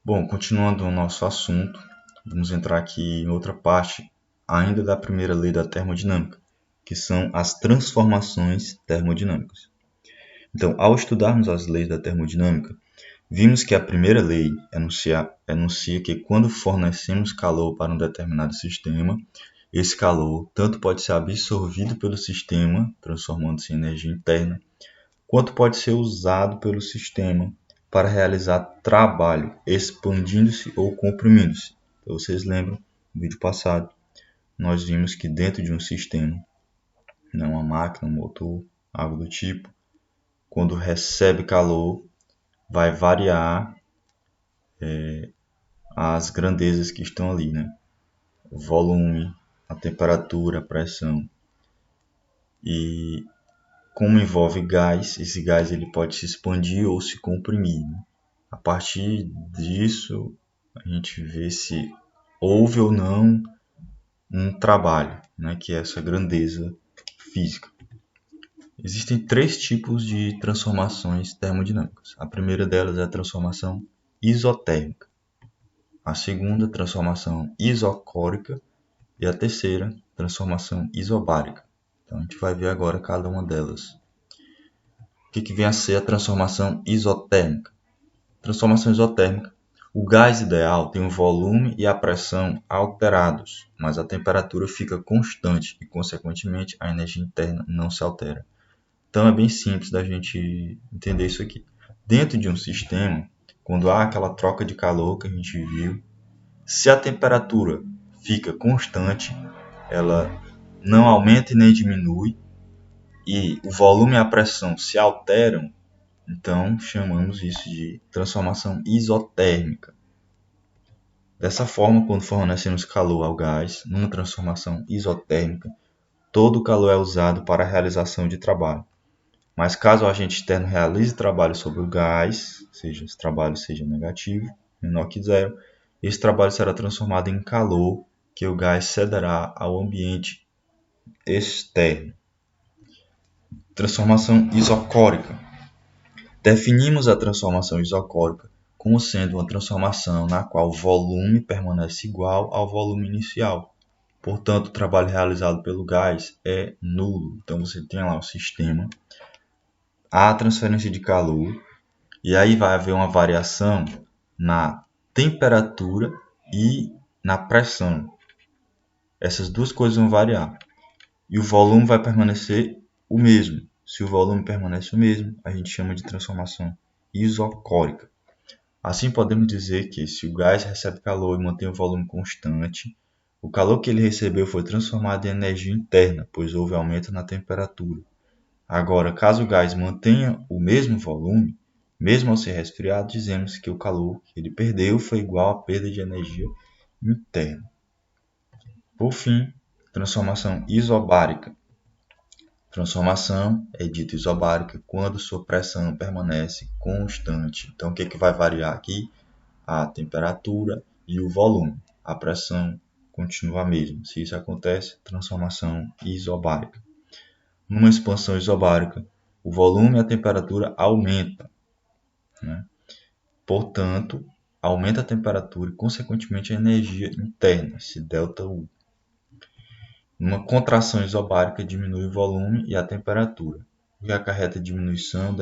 Bom, continuando o nosso assunto, vamos entrar aqui em outra parte, ainda da primeira lei da termodinâmica, que são as transformações termodinâmicas. Então, ao estudarmos as leis da termodinâmica, vimos que a primeira lei enuncia que quando fornecemos calor para um determinado sistema, esse calor tanto pode ser absorvido pelo sistema, transformando-se em energia interna, quanto pode ser usado pelo sistema para realizar trabalho, expandindo-se ou comprimindo-se. Então, vocês lembram, no vídeo passado, nós vimos que dentro de um sistema, uma máquina, um motor, algo do tipo, quando recebe calor, vai variar as grandezas que estão ali, né? O volume, a temperatura, a pressão. E como envolve gás, esse gás ele pode se expandir ou se comprimir, né? A partir disso, a gente vê se houve ou não um trabalho, né, que é essa grandeza física. Existem três tipos de transformações termodinâmicas. A primeira delas é a transformação isotérmica. A segunda, transformação isocórica. E a terceira, transformação isobárica. Então, a gente vai ver agora cada uma delas. O que vem a ser a transformação isotérmica? Transformação isotérmica. O gás ideal tem o volume e a pressão alterados, mas a temperatura fica constante e, consequentemente, a energia interna não se altera. Então é bem simples da gente entender isso aqui. Dentro de um sistema, quando há aquela troca de calor que a gente viu, se a temperatura fica constante, ela não aumenta e nem diminui, e o volume e a pressão se alteram, então chamamos isso de transformação isotérmica. Dessa forma, quando fornecemos calor ao gás, numa transformação isotérmica, todo o calor é usado para a realização de trabalho. Mas caso o agente externo realize trabalho sobre o gás, seja esse trabalho seja negativo, menor que zero, esse trabalho será transformado em calor que o gás cederá ao ambiente externo. Transformação isocórica. Definimos a transformação isocórica como sendo uma transformação na qual o volume permanece igual ao volume inicial. Portanto, o trabalho realizado pelo gás é nulo. Então, você tem lá o sistema, há a transferência de calor, e aí vai haver uma variação na temperatura e na pressão. Essas duas coisas vão variar. E o volume vai permanecer o mesmo. Se o volume permanece o mesmo, a gente chama de transformação isocórica. Assim, podemos dizer que se o gás recebe calor e mantém o volume constante, o calor que ele recebeu foi transformado em energia interna, pois houve aumento na temperatura. Agora, caso o gás mantenha o mesmo volume, mesmo ao ser resfriado, dizemos que o calor que ele perdeu foi igual à perda de energia interna. Por fim, transformação isobárica. Transformação é dita isobárica quando sua pressão permanece constante. Então, o que vai variar aqui? A temperatura e o volume. A pressão continua a mesma. Se isso acontece, transformação isobárica. Numa expansão isobárica, o volume e a temperatura aumentam, né? Portanto, aumenta a temperatura e, consequentemente, a energia interna, esse ΔU. Numa contração isobárica, diminui o volume e a temperatura, o que acarreta diminuição da